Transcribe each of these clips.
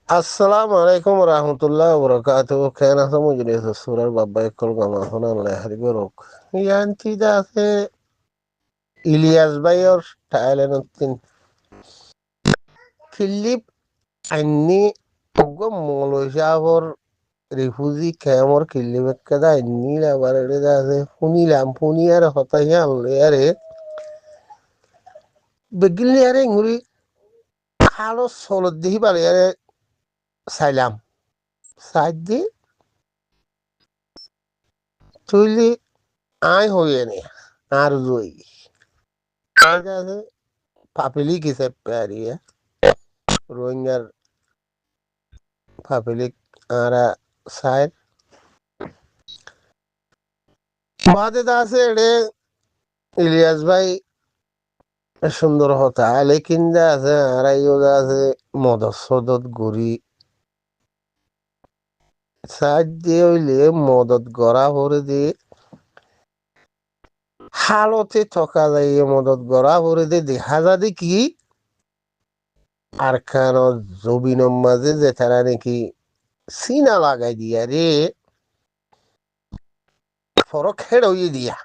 السلام عليكم ورحمة الله وبركاته. كان هذا مجلس السورة البابا يقول كما هنا الله يحرقك. يعني ده في إلياس باير تعالى نتن كليب عني أقوم مولو شافر ريفوزي كامور كليب كذا إني لا برد ده في فوني لامفوني يا رفتايا الله يا ريت بقول يا ريت نقولي حالو صولد ده بالي يا ريت سلام سعدي تقولي آي هو يعني أرزوي هذا Papeliki seppari ya. Rohingya Papelik ara side. বাদে আছে এড়ে ইলিয়াস ভাই সুন্দর হতা লেকিন যা আছে আড়াইও যা আছে মদত সদত গড়ি সাইড দিয়ে হইলে মদত গড়া ভরে দিয়ে হালতে থকা যায় মদত গড়া ভরে দিয়ে দেখা যায় কি আর খান জবিনের মাঝে যে তারা নাকি সিনা লাগাই দিয়া রে ফরক হেড হইয়ে দিয়া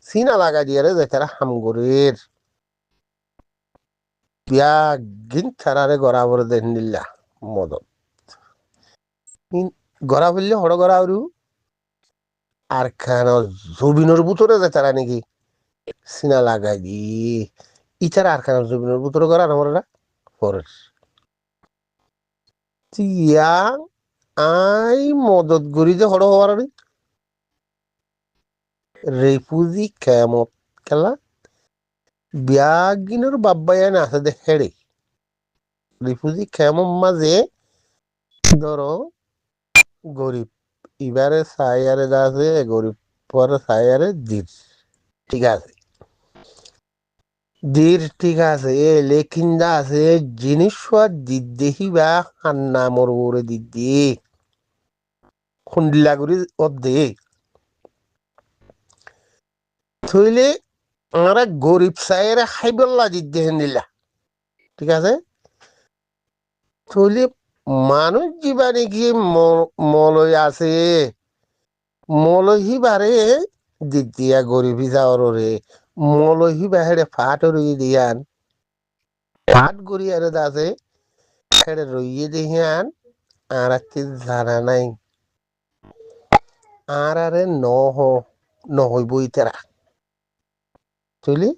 সিনা লাগাই দিয়া রে যে তারা হামগরের বিয়া গিন থারারে গড়া ভরে দেন নিল্লা মদত গড়া ফেললে হড় গড়া আরু আর খান জবিনের ভিতরে যে তারা নাকি সিনা লাগাই দি ইতারা আর খান জবিনের ভিতরে গড়া আমার ফরের ইয়া আই মদত গড়ি যে হড় হওয়ার রেফুজি কেমত খেলা বিয়াগিনের বাব্বাই না আছে দে হেড়ে রিফুজি কেমন মাঝে ধরো গরিব এবারে সায়ারে যা আছে গরিব পরে সায়ারে দির ঠিক আছে দির ঠিক আছে এ লেকিন যা আছে জিনিস দিদ্দেহি বা হান্না মরবরে দিদ্দি খুন্ডিলা করি অর্ধে থইলে আমরা গরিব সায়ের হাইবল্লা দিদ্দেহেন দিলা ঠিক আছে থইলে মানুষ যিবা নাকি মলয় আছে মলহি বারে দিতিয়া গরিব যাওয়ারে মলহি বাহেরে ফাট রই দিয়ান ফাট গড়ি আর আছে হেড়ে রইয়ে দিয়ান আর জানা নাই আর আরে নহইবই তেরা বুঝলি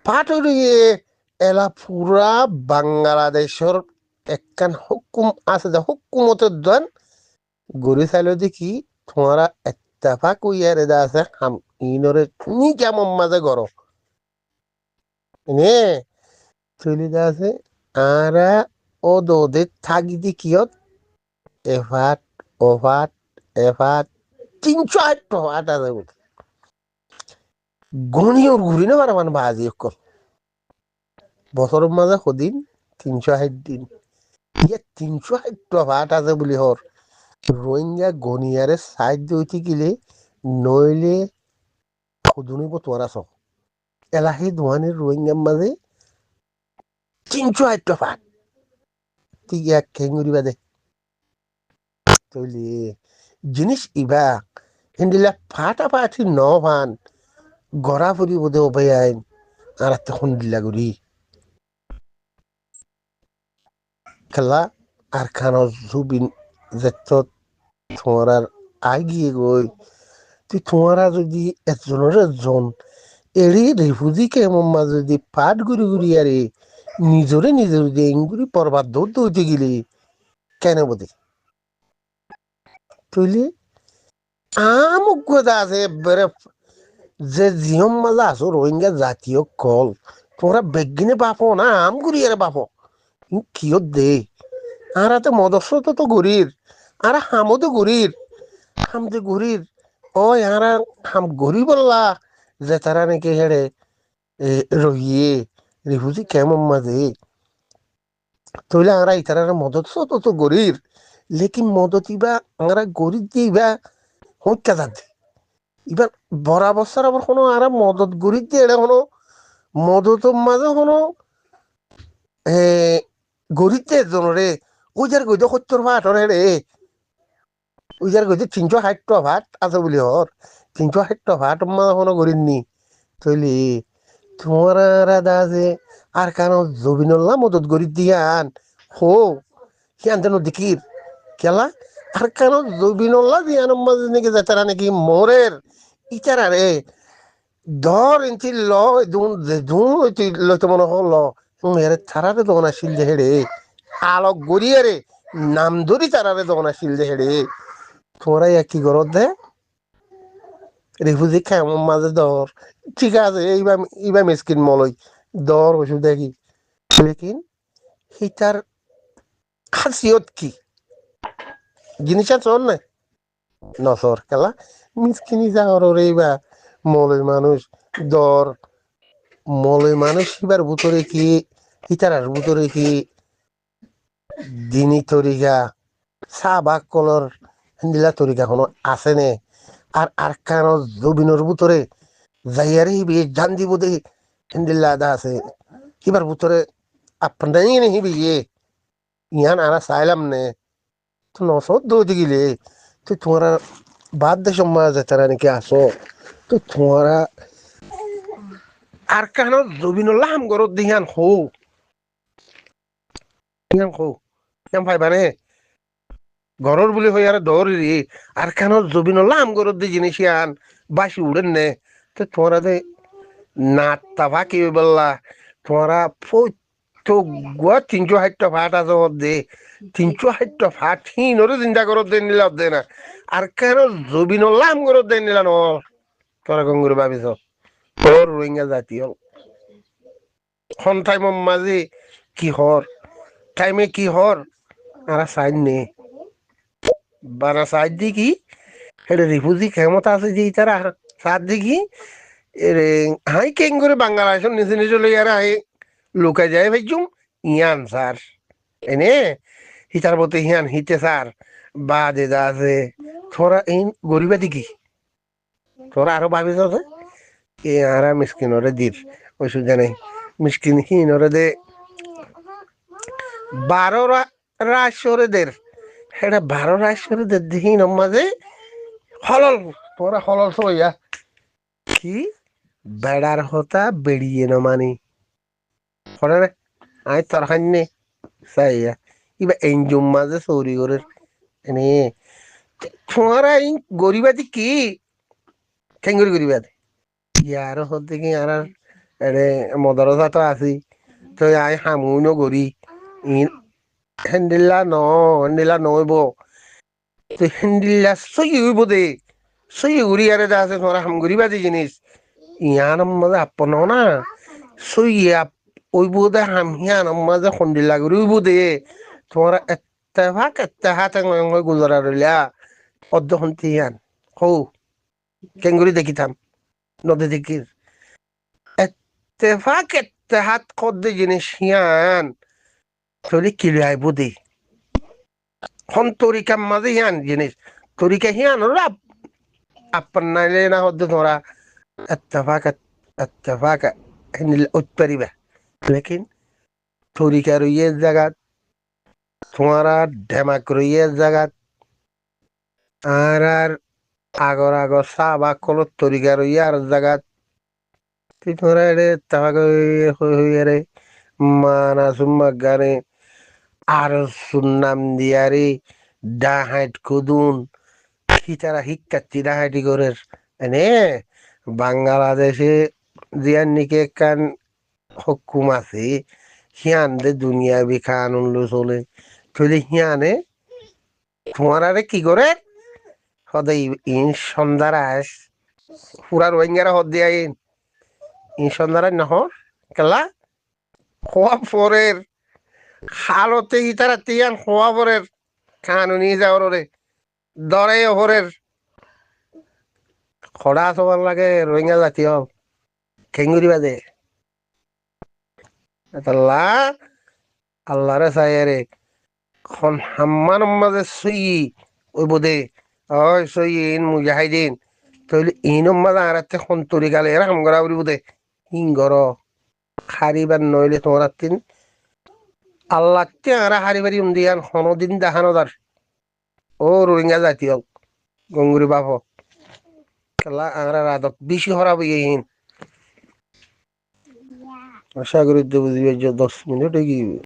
ফাট রইয়ে এলা পুরা বাংলাদেশের একখান হুকুম আছে যে হুকুমতের দন গড়ি চাইল দেখি তোমারা এত্তাফাক উইয়ারে দা আছে হাম ইনরে নি কেমন মাঝে গড় নে চলি দা আছে আরা ও দোদে থাকি দি কিয়ত এফাট ওফাট এফাট 308 ফাট আছে বুঝি গণিয়র ঘুরি না পারা মানে বাজি অকল বছরের মাঝে সদিন 360 দিন ইয়ে 308 ফাট আছে বুলি হর রোহিঙ্গা গনিয়ারে সাইড দইতে গেলে নইলে খুদুনি বতোয়ারা সব এলাহি ধোয়ানির রোহিঙ্গার মাঝে 308 ফাট ঠিক এক খেঙ্গুরি বাদে তৈলি জিনিস ইবা হিন্দিলা ফাটাফাটি ন ফান গড়া ফুরি বোধে অবাই আইন আর তখন দিলা গুড়ি খেলা আর খানো জুবিন যেত তোমার আগিয়ে গই তুই তোমারা যদি একজনের একজন এড়ি রিফুজি কেমন মা যদি পাট গুড়ি গুড়ি আরে নিজরে নিজে যদি এঙ্গুরি পরবার দৌড় দৌড়তে গেলি কেন বোধে তুইলি আমুক কথা আছে বেড়ে যে জিহম মাজা আছো রোহিঙ্গা জাতীয় কল তোমরা বেগিনে বাপো না আম গুড়িয়ারে বাপো কিয়ত দে আর হাতে মদস্য তো গরির আর হামও তো গরির হাম যে গরির ও ইয়ারা হাম গরি বললা যে তারা নাকি হেড়ে রহিয়ে রিফুজি কেমন মাঝে তইলে আমরা ইতারা মদত তো গরির লেকিন মদত ইবা আমরা গরিব দিয়ে ইবা হত্যা যাচ্ছে এবার বড় বছর আবার কোনো আর মদত গরিব দিয়ে এটা কোনো মদতের মাঝে কোনো গরিব দিয়ে জনরে ওই যার গইতে 70 ভাট হরে রে, ওই যার গইতে 360 ভাট আছে বলি হর, 360 ভাট মা কোনো করিনি তৈলি তোমার রাধা আছে। আর কেন জবিনুল্লাহ মদত করি দিয়ান হো হিয়ান যেন দেখির খেলা। আর কেন জবিনুল্লাহ দিয়ান মাঝে নাকি যাতারা নাকি মোরের ইটারা রে ধর ইঞ্চি ল দুন দুন লইতে মনে হল এর তারারে দোকান আসিল যে হেড়ে আলোক গড়িয়ে রে নাম ধরি তারারে দোকান আসিল যে হেড়ে তোমরা কি করত দে রিফুজি খাম মাঝে দর ঠিক আছে এইবার এইবার মিসকিন মলই দর ওষুধ দেখি লেকিন হিটার খাসিয়ত কি জিনিস আছে না নসর খেলা মিসকিনি যাওয়ার এইবা মলই মানুষ দর মলই মানুষ এবার ভিতরে কি হিতারার ভিতরে কি দিনী তরিকা চাহ বা কলর হিন্দিলা তরিকা কোনো আছে নে আর আর কারণ জবিনের ভিতরে যাইয়ারে হিবি জান দিব দে হিন্দিল্লা আদা আছে এবার ভিতরে আপনাই নে হিবি ইয়ান আরা চাইলাম নে তো নসর দৌড়ে গিলে তো তোমরা বাদ দেশ মাঝে তারা নাকি আসো তো তোমরা আর কেন জবিনুল্লাহ হাম গরত দিহান হো দিহান হো কেম ভাইবানে ঘরের বলি হই আর দৌড়ি আর কেন জবিনুল্লাহ হাম গরত দি জিনিস আন বাসি উড়েন নে তো তোমরা দে নাট্টা ফাঁকি বললা তোমরা তো গোয়া 360 ভাট আছে দে 360 ভাট হিনরে চিন্তা করত দে নিলা দে না আর কেন জবিনুল্লাহ হাম গরত দে নিলা ন তোরা গঙ্গুর ভাবিছ তোর রোহিঙ্গা জাতীয় খন টাইম মাঝে কি হর টাইমে কি হর আর সাইড নে বানা সাইড দি কি এটা রিফিউজি ক্ষমতা আছে যে তারা সাত দেখি এরে হাই কেং করে বাংলাদেশের নিচে নিচে লই আর হাই লুকাই যায় ভাইজুম ইয়ান স্যার এনে হিতার মতো হিয়ান হিতে স্যার বা দেদা আছে তোরা এই গরিবা দিকি তোরা আরো ভাবিস আছে এ আরা মিসকিনরে দির ওই সুজা নেই মিসকিন হিনরে দে 12 রাষ্ট্রদের এটা 12 রাষ্ট্রদের দেখি মাঝে হলল তোরা হলল সইয়া কি বেড়ার হতা বেড়িয়ে ন মানি হরে রে আই তোর হান্নে সাইয়া ইবা এনজুম মাঝে চৌরি করে এনে তোরা এই গরিবাদি কি ঠেঙ্গুরি গরিবাদি ইয়ার হতে কি আর এরে মদরসা তো আছি তো আই হামুনো গরি হেন্দিল্লা নইব তো হেন্দিল্লা সই হইব দে সই উড়ি আরে যা আছে তোরা হামগুড়ি বাদি জিনিস ইয়ান মাঝে আপন না সই ওইব দে হাম হিয়ান মাঝে সন্দিল্লা করি উইব দে তোরা এত্তে হাতে গুজরা রইলা অর্ধ সন্তি হিয়ান হৌ কেঙ্গুরি দেখিতাম নদী দেখির এত্তে হাত কদ্দে জিনিস হিয়ান তরি কিলে আইব দে হন তরিকার মাঝে হিয়ান জিনিস তরিকা হিয়ান ওরা আপন নাইলে না হদ্দে তোরা اتفاق উৎপারিবা লেকিন তরিকা রইয়ে জাগাত তোমারা ঢেমাক রইয়ে জাগাত আর আগর চাহ বা কলত তরিকা রইয়ে আর জাগাত তুই তোমরা এড়ে তাবাক হইয়ারে মানা সুম্মা গানে আর সুন্নাম দিয়ারে ডাহাইট কুদুন হিতারা হিক্কাচ্ছি ডাহাইটি করে এনে বাংলাদেশে জিয়ার নিকে কান হুকুম আছে হিয়ান দে দুনিয়া বিখান উনলো চলে চলে হিয়ানে তোমারে কি করে সদাই ইন সন্ধ্যারাস পুরা রোহিঙ্গারা হদ দিয়া ইন সন্ধ্যারাস নহর কেলা খোয়া পরের হালতে ইতারা তিয়ান খোয়া পরের কানুনি যাওয়ারে দরে ওপরের খড়া সবার লাগে রোহিঙ্গা জাতীয় খেঙ্গুরি বাজে আল্লাহ আল্লাহরে চাইয়ারে খন হাম্মান মাঝে সুই ওই বোধে ওই সই ইন মুজাহিদিন তইলে ইনম মাঝে আর খন তরিকালে এরা হামগরা উড়ি বোধে হিংগর খারিবার নইলে তোমার তিন আল্লাহতে আরা হারি বাড়ি উন্দিয়ান হনদিন দেখানো দার ও রোহিঙ্গা জাতীয় গঙ্গুরি বাপ খেলা আংরা রাধক বেশি হরাব ইহিন আশা করি বুঝবে যে 10 মিনিট কি